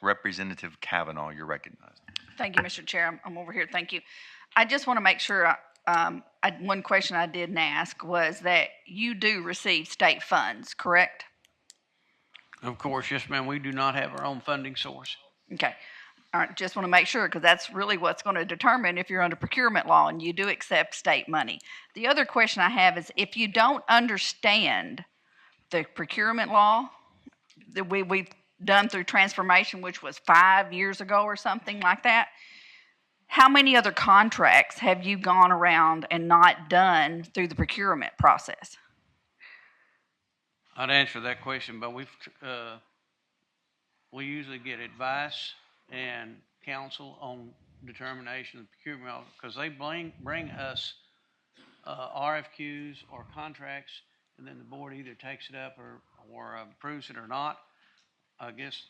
Representative Kavanaugh, you're recognized. Thank you, Mr. Chair. I'm over here. Thank you. I just want to make sure, one question I didn't ask was that you do receive state funds, correct? Of course, yes, ma'am. We do not have our own funding source. Okay. All right. Just want to make sure, because that's really what's going to determine if you're under procurement law and you do accept state money. The other question I have is, if you don't understand the procurement law that we've done through transformation, which was 5 years ago or something like that, how many other contracts have you gone around and not done through the procurement process? I'd answer that question, but we usually get advice and counsel on determination of procurement law, because they bring us RFQs or contracts, and then the board either takes it up or approves it or not. I guess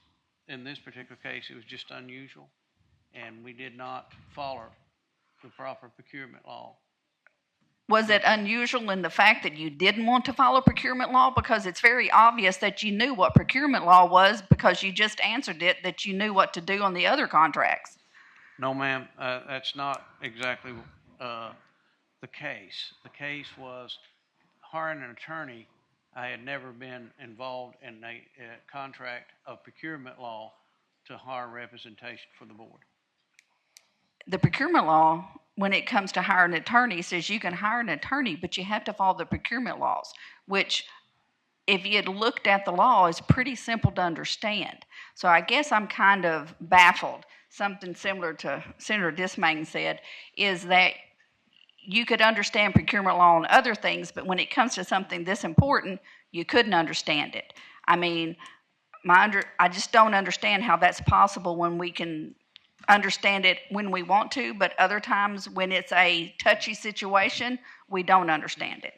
in this particular case, it was just unusual, and we did not follow the proper procurement law. Was it unusual in the fact that you didn't want to follow procurement law? Because it's very obvious that you knew what procurement law was, because you just answered it that you knew what to do on the other contracts. No, ma'am, that's not exactly the case. The case was hiring an attorney. I had never been involved in a contract of procurement law to hire representation for the board. The procurement law, when it comes to hiring an attorney, says you can hire an attorney, but you have to follow the procurement laws, which, if you had looked at the law, is pretty simple to understand. So I guess I'm kind of baffled. Something similar to Senator Dismain said is that you could understand procurement law and other things, but when it comes to something this important, you couldn't understand it. I mean, I just don't understand how that's possible when we can understand it when we want to, but other times when it's a touchy situation, we don't understand it.